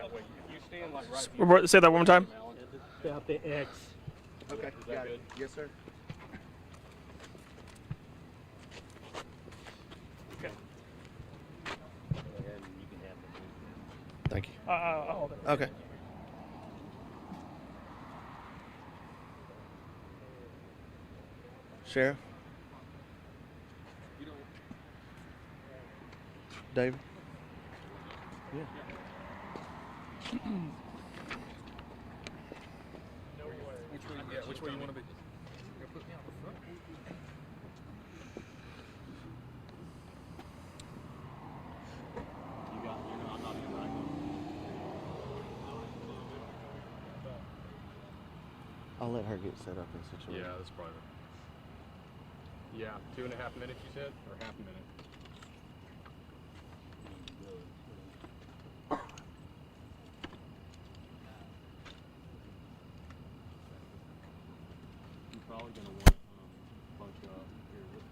That way, if you stand like right here. Say that one more time. About the X. Okay, got it. Yes, sir. Thank you. I'll hold it. Okay. Sheriff? David? Yeah. Which way you want to be? I'll let her get set up in situation. Yeah, that's probably. Yeah, 2.5 minutes you said, or half a minute? You're probably gonna want to bunch up here with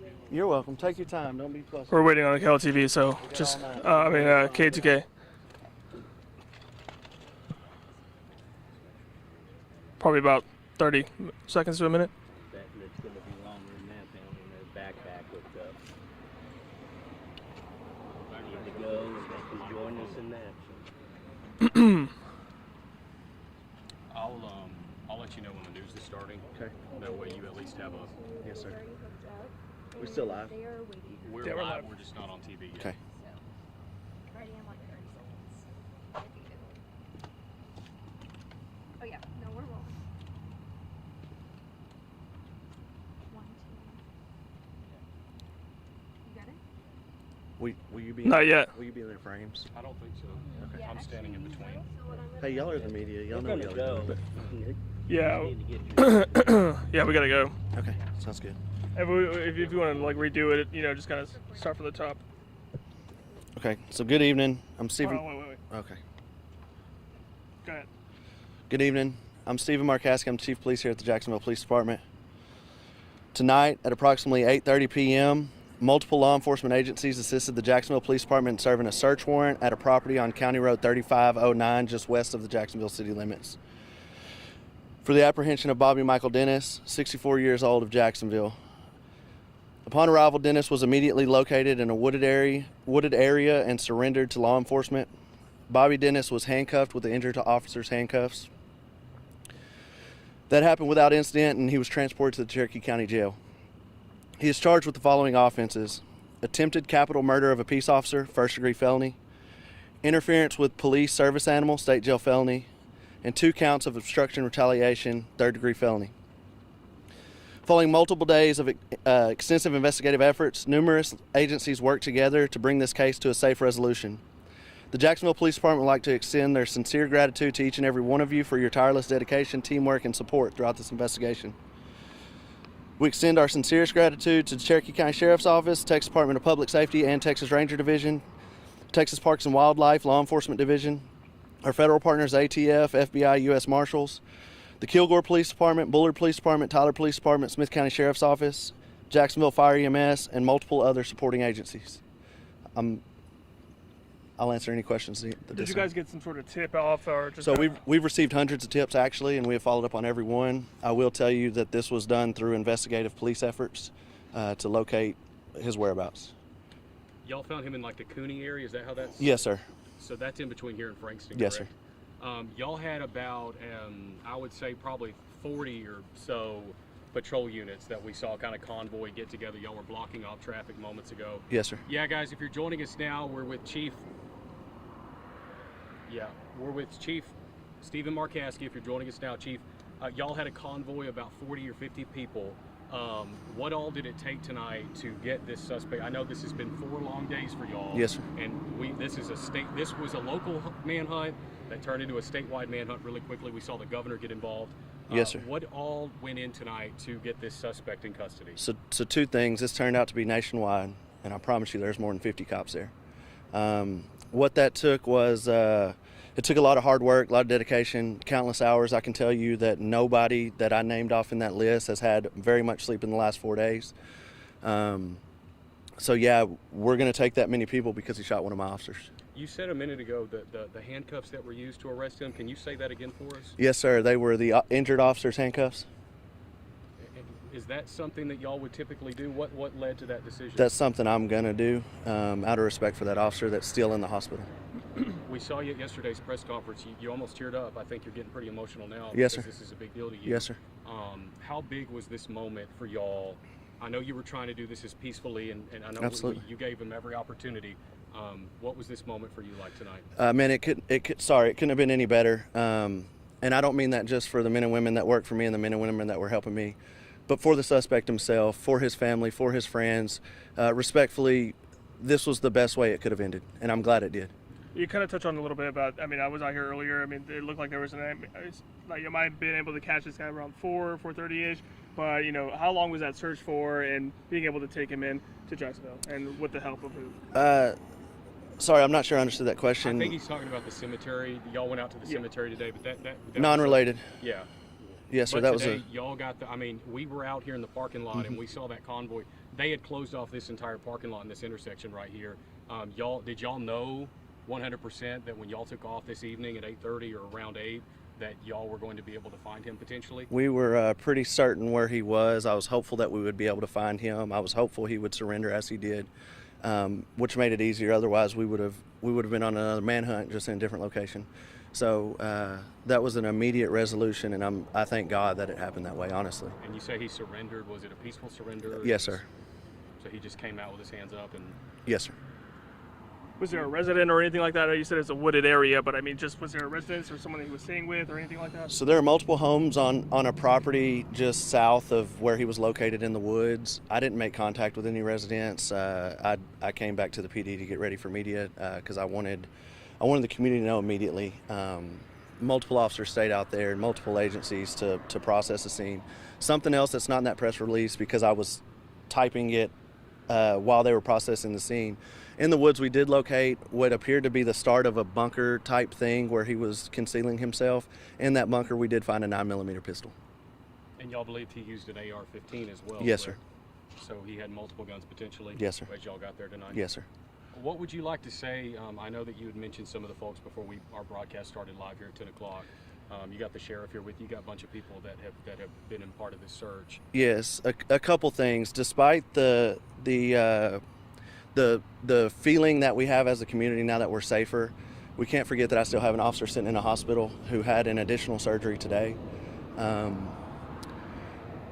me. You're welcome. Take your time. Don't be fussy. We're waiting on the KLTV, so just, K2K. Probably about 30 seconds to a minute. That's going to be longer than that down in their backpack hooked up. Need to go and they can join us in that. I'll let you know when the news is starting. Okay. That way you at least have a. Yes, sir. We're still live? We're Yeah, we're live. live. We're just not on TV yet. Okay. Ready in like 30 seconds. Oh yeah, no, we're rolling. 1, 2. You got it? Will you be? Not yet. Will you be in their frames? I don't think so. Okay. I'm standing in between. Hey, y'all are the media. Y'all know We're what going y'all to are doing. go. Yeah. Need to get your Yeah, we gotta go. Okay, sounds good. If you want to like redo it, just kind of start from the top. Okay, so good evening. I'm Stephen. Oh, wait. Okay. Go ahead. Good evening. I'm Stephen Markasy. I'm Chief Police here at the Jacksonville Police Department. Tonight at approximately 8:30 p.m., multiple law enforcement agencies assisted the Jacksonville Police Department in serving a search warrant at a property on County Road 3509 just west of the Jacksonville city limits for the apprehension of Bobby Michael Dennis, 64 years old, of Jacksonville. Upon arrival, Dennis was immediately located in a wooded area and surrendered to law enforcement. Bobby Dennis was handcuffed with the injured officer's handcuffs. That happened without incident, and he was transported to the Cherokee County Jail. He is charged with the following offenses: attempted capital murder of a peace officer, first-degree felony; interference with police service animal, state jail felony; and 2 counts of obstruction retaliation, third-degree felony. Following multiple days of extensive investigative efforts, numerous agencies worked together to bring this case to a safe resolution. The Jacksonville Police Department would like to extend their sincere gratitude to each and every one of you for your tireless dedication, teamwork, and support throughout this investigation. We extend our sincerest gratitude to the Cherokee County Sheriff's Office, Texas Department of Public Safety, and Texas Ranger Division, Texas Parks and Wildlife Law Enforcement Division, our federal partners ATF, FBI, U.S. Marshals, the Kilgore Police Department, Bullard Police Department, Tyler Police Department, Smith County Sheriff's Office, Jacksonville Fire EMS, and multiple other supporting agencies. I'll answer any questions. Did you guys get some sort of tip off or just? So we've received hundreds of tips actually, and we have followed up on every one. I will tell you that this was done through investigative police efforts to locate his whereabouts. Y'all found him in like the Cooney area. Is that how that's? Yes, sir. So that's in between here and Frankston. Yes, correct? Y'all had about, I would say probably 40 or so patrol units that we saw kind of convoy get together. Y'all were blocking off traffic moments ago. Yes, sir. Yeah, guys, if you're joining us now, we're with Chief Steve Markasy. If you're joining us now, Chief, y'all had a convoy of about 40 or 50 people. What all did it take tonight to get this suspect? I know this has been 4 long days for y'all. Yes, sir. And this was a local manhunt that turned into a statewide manhunt really quickly. We saw the governor get involved. Yes, sir. What all went in tonight to get this suspect in custody? So 2 things. This turned out to be nationwide, and I promise you there's more than 50 cops there. What that took was, it took a lot of hard work, a lot of dedication, countless hours. I can tell you that nobody that I named off in that list has had very much sleep in the last 4 days. So yeah, we're going to take that many people because he shot one of my officers. You said a minute ago that the handcuffs that were used to arrest him. Can you say that again for us? Yes, sir. They were the injured officer's handcuffs. Is that something that y'all would typically do? What led to that decision? That's something I'm going to do out of respect for that officer that's still in the hospital. We saw you at yesterday's press conference. You almost teared up. I think you're getting pretty emotional now. Yes, because sir. This is a big deal to you. Yes, sir. How big was this moment for y'all? I know you were trying to do this as peacefully, and I know Absolutely. you gave him every opportunity. What was this moment for you like tonight? Man, it couldn't have been any better. And I don't mean that just for the men and women that work for me and the men and women that were helping me, but for the suspect himself, for his family, for his friends. Respectfully, this was the best way it could have ended, and I'm glad it did. You kind of touched on a little bit about, I mean, I was out here earlier. I mean, it looked like there was like you might have been able to catch this guy around 4:30ish, but you know, how long was that search for, and being able to take him in to Jacksonville, and with the help of who? Sorry, I'm not sure I understood that question. I think he's talking about the cemetery. Y'all went out to the cemetery today, but that Non-related. Yeah. Yes, sir. But That was today, y'all got the. I mean, we were out here in the parking lot and we saw that convoy. They had closed off this entire parking lot in this intersection right here. Did y'all know 100% that when y'all took off this evening at 8:30 or around 8, that y'all were going to be able to find him potentially? We were pretty certain where he was. I was hopeful that we would be able to find him. I was hopeful he would surrender as he did, which made it easier. Otherwise, we would have been on another manhunt, just in a different location. So that was an immediate resolution, and I thank God that it happened that way, honestly. And you say he surrendered. Was it a peaceful surrender? Yes, sir. So he just came out with his hands up and. Yes, sir. Was there a resident or anything like that? You said it's a wooded area, but I mean, just was there a residence or someone he was staying with or anything like that? So there are multiple homes on a property just south of where he was located in the woods. I didn't make contact with any residents. I came back to the PD to get ready for media because I wanted the community to know immediately. Multiple officers stayed out there and multiple agencies to process the scene. Something else that's not in that press release, because I was typing it while they were processing the scene. In the woods, we did locate what appeared to be the start of a bunker type thing where he was concealing himself. In that bunker, we did find a 9mm pistol. And y'all believed he used an AR-15 as well? Yes, sir. So he had multiple guns potentially? Yes, sir. As y'all got there tonight? Yes, sir. What would you like to say? I know that you had mentioned some of the folks before our broadcast started live here at 10 o'clock. You got the sheriff here with you. You got a bunch of people that have been in part of this search. Yes, a couple things. Despite the feeling that we have as a community now that we're safer, we can't forget that I still have an officer sitting in a hospital who had an additional surgery today.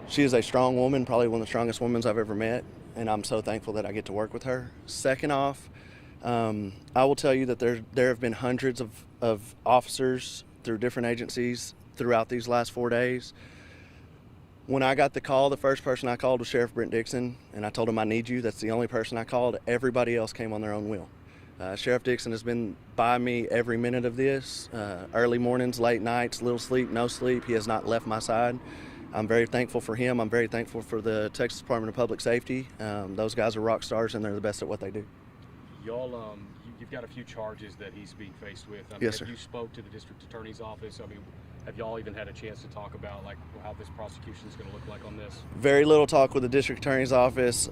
She is a strong woman, probably one of the strongest women I've ever met, and I'm so thankful that I get to work with her. Second off, I will tell you that there have been hundreds of officers through different agencies throughout these last 4 days. When I got the call, the first person I called was Sheriff Brent Dixon, and I told him I need you. That's the only person I called. Everybody else came on their own will. Sheriff Dixon has been by me every minute of this, early mornings, late nights, little sleep, no sleep. He has not left my side. I'm very thankful for him. I'm very thankful for the Texas Department of Public Safety. Those guys are rock stars, and they're the best at what they do. Y'all, you've got a few charges that he's being faced with. Yes, sir. Have you spoke to the district attorney's office? I mean, have y'all even had a chance to talk about like how this prosecution is going to look like on this? Very little talk with the district attorney's office.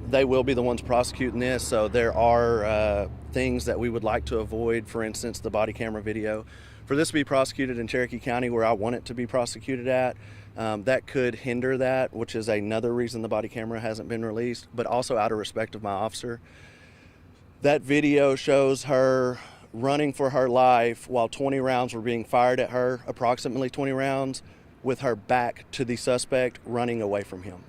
They will be the ones prosecuting this, so there are things that we would like to avoid. For instance, the body camera video. For this to be prosecuted in Cherokee County, where I want it to be prosecuted at, that could hinder that, which is another reason the body camera hasn't been released, but also out of respect of my officer. That video shows her running for her life while 20 rounds were being fired at her, approximately 20 rounds, with her back to the suspect running away from him.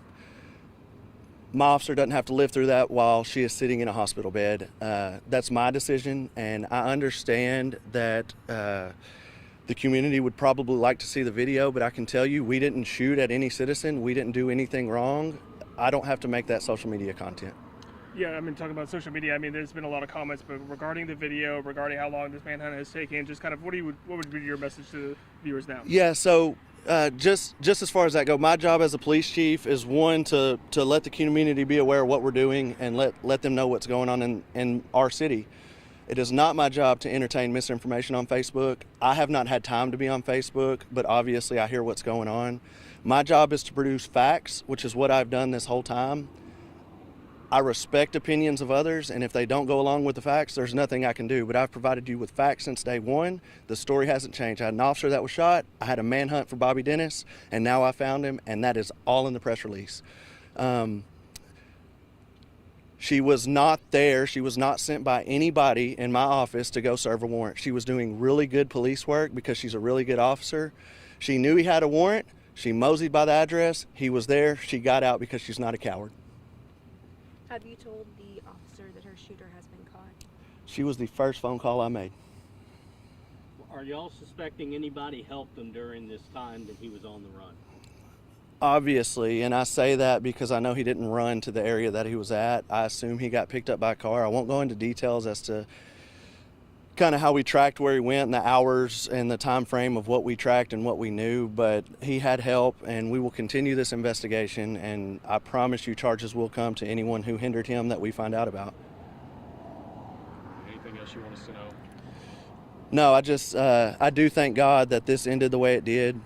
My officer doesn't have to live through that while she is sitting in a hospital bed. That's my decision, and I understand that the community would probably like to see the video, but I can tell you we didn't shoot at any citizen. We didn't do anything wrong. I don't have to make that social media content. Yeah, I mean, talking about social media, I mean, there's been a lot of comments, but regarding the video, regarding how long this manhunt has taken, just kind of what would be your message to the viewers now? Yeah, so just as far as that go, my job as a police chief is one to let the community be aware of what we're doing and let them know what's going on in our city. It is not my job to entertain misinformation on Facebook. I have not had time to be on Facebook, but obviously I hear what's going on. My job is to produce facts, which is what I've done this whole time. I respect opinions of others, and if they don't go along with the facts, there's nothing I can do. But I've provided you with facts since day one. The story hasn't changed. I had an officer that was shot. I had a manhunt for Bobby Dennis, and now I found him, and that is all in the press release. She was not there. She was not sent by anybody in my office to go serve a warrant. She was doing really good police work because she's a really good officer. She knew he had a warrant. She moseyed by the address. He was there. She got out because she's not a coward. Have you told the officer that her shooter has been caught? She was the first phone call I made. Are y'all suspecting anybody helped him during this time that he was on the run? Obviously, and I say that because I know he didn't run to the area that he was at. I assume he got picked up by a car. I won't go into details as to kind of how we tracked where he went and the hours and the time frame of what we tracked and what we knew, but he had help, and we will continue this investigation, and I promise you charges will come to anyone who hindered him that we find out about. Anything else you want us to know? No, I do thank God that this ended the way it did.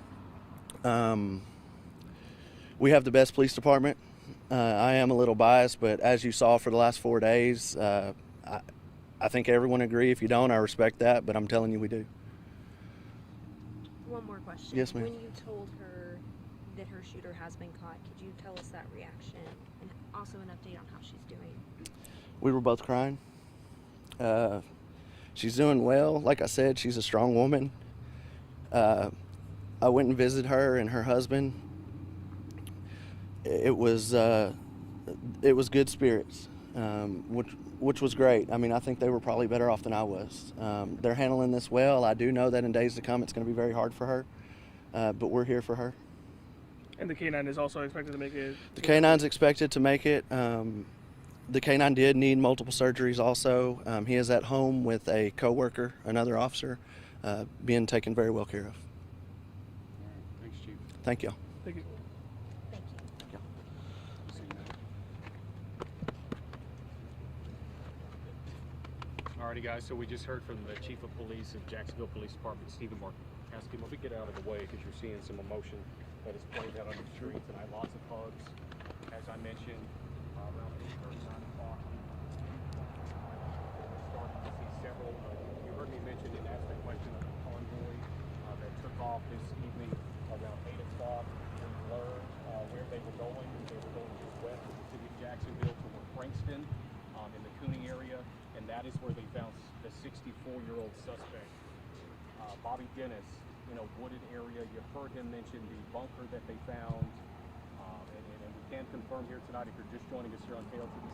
We have the best police department. I am a little biased, but as you saw for the last 4 days, I think everyone agree. If you don't, I respect that, but I'm telling you we do. One more question. Yes, ma'am. When you told her that her shooter has been caught, could you tell us that reaction and also an update on how she's doing? We were both crying. She's doing well. Like I said, she's a strong woman. I went and visited her and her husband. It was good spirits, which was great. I mean, I think they were probably better off than I was. They're handling this well. I do know that in days to come it's going to be very hard for her, but we're here for her. And the canine is also expected to make it. The canine's expected to make it. The canine did need multiple surgeries also. He is at home with a coworker, another officer, being taken very well care of. All right. Thanks, Chief. Thank you. Thank you. Thank you. See you now. Alrighty, guys. So we just heard from the Chief of Police of Jacksonville Police Department, Steve Markasy. Let me get out of the way because you're seeing some emotion that is played out on the street tonight. Lots of hugs, as I mentioned, around 8:30, 9 o'clock. We're starting to see several. You heard me mention and ask the question of the convoy that took off this evening around 8 o'clock. We learned where they were going. They were going just west of the city of Jacksonville toward Frankston in the Cooning area, and that is where they found the 64-year-old suspect, Bobby Dennis, in a wooded area. You heard him mention the bunker that they found, and we can confirm here tonight, if you're just joining us here on KLTV.